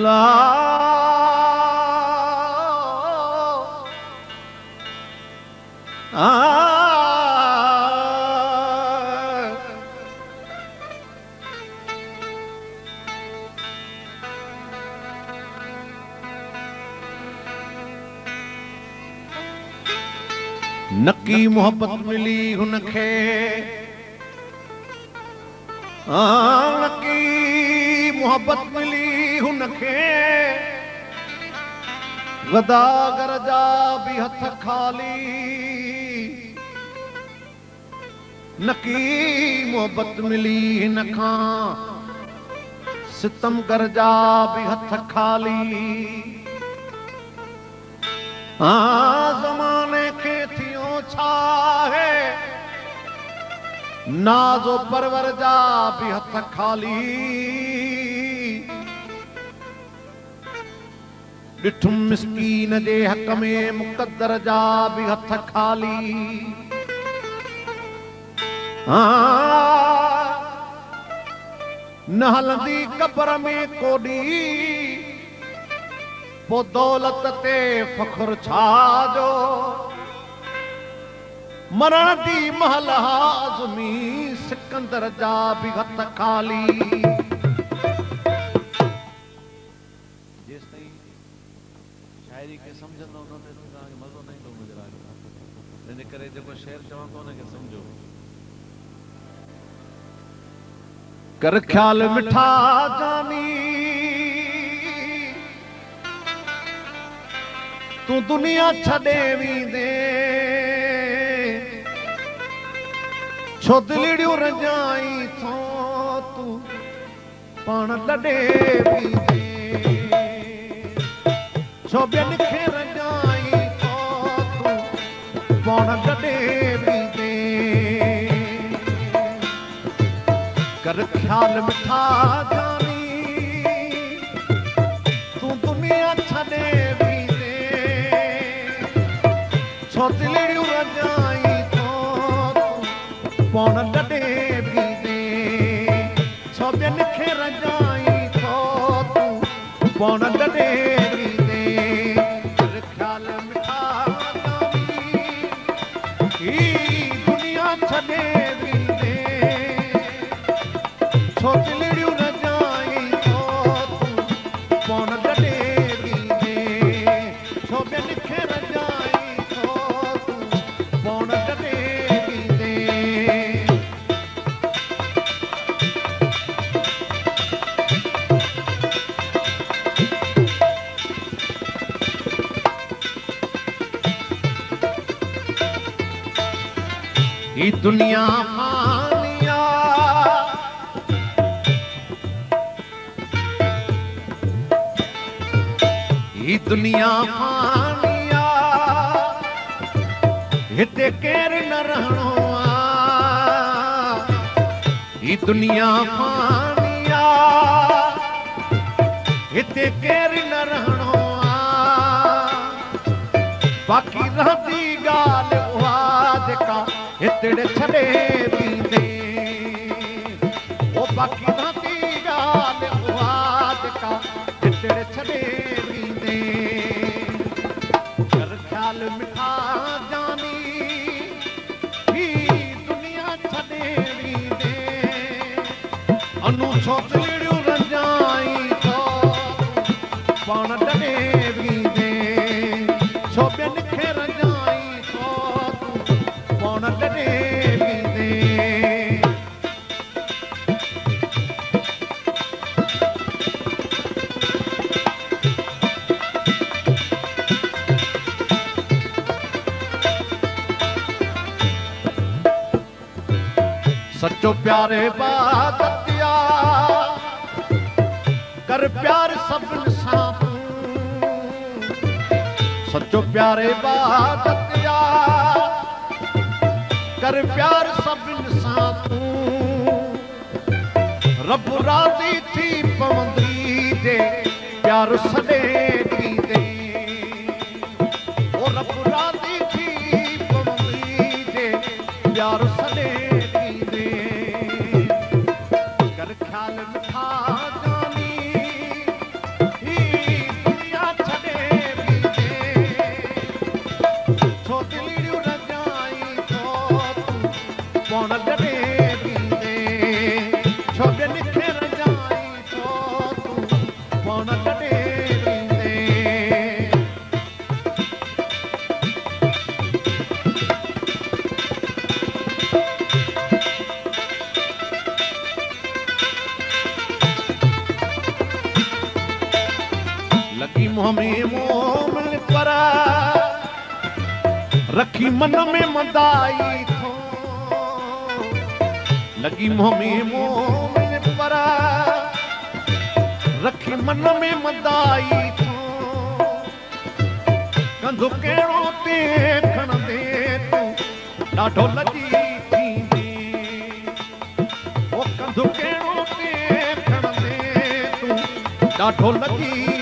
ला नकी मोहब्बत मिली हुनखे नकी मोहब्बत मिली हुनखे गदागर जा भी हथ खाली नकी मोहब्बत मिली हिनखां सितमगर जा भी हथ खाली ज़माने के थियो छा है नाज़ो परवर जा भी हथ खाली ॾिठुम मिस्कीन जे हक़ में मुक़द्दर जा भी हथ खाली न हलंदी क़ब्र में कोडी पो दौलत ते फ़ख्र छाजो मरण दी महल हाज़मी सिकंदर जा भी हथ खाली जेसिताईं शायरी खे सम्झंदो न तव्हांखे मज़ो न ईंदो नज़र आयो इन करे जेको शेर चवां थो उनखे सम्झो कर ख्याल मिठा जानी तू दुनिया छॾे वींदे छो दिलिड़ियूं रजाई थो तू पाण लॾे वींदे छो ॿियनि खे रजाई थो तू पाण लॾे वींदे कर ख्याल मिठा जानी तू दुनिया छॾे छो दिलिड़ियूं रजाई थो पाण लॾे वींदे छो ॿियनि खे रजाई थो तूं पाण लॾे वींदे ख़्याल मिठा जानी ही दुनिया छॾे वींदे छो दिलिड़ियूं रजाई थो तूं पाण लॾे वींदे छो ॿियनि खे रजाई ये दुनिया फानिया ये दुनिया फानिया हिते केर न रहणो ये दुनिया फानिया हिते केर न रहणो बाकी रहंदी ॻाल्हि उहा जेका हितड़े छॾे वींदे ओ बाकी रहंदी ॻाल्हि उहा जेका हितड़े छॾे वींदे कर ख़्याल मिठा जानी ही दुनिया छॾे वींदे अनु छो दिलिड़ियूं रजाई थो पाण लॾे वींदे छो ॿियनि खे रजाई थो पाण लॾे वींदे सच्चो प्यारे बादतिया कर प्यार सभिनि सां सच्चो प्यारे बादतिया कर प्यार सभिनि सां तूं रब राज़ी थी पवंदी जे प्यार सॾे ॾींदे ओ रब राज़ी थी पवंदी जे प्यार सॾे ॾींदे कर ख़्याल मिठा जानी ही लगी मुंह में मोमिल पर रखी मन में मदाई थो लगी मुंह में मोमिल पर रखी मन में मदाई थो कंधो कहिड़ो ते खणंदे तूं ॾाढो लॻी थींदी ओ कंधो कहिड़ो ते खणंदे तूं ॾाढो लॻी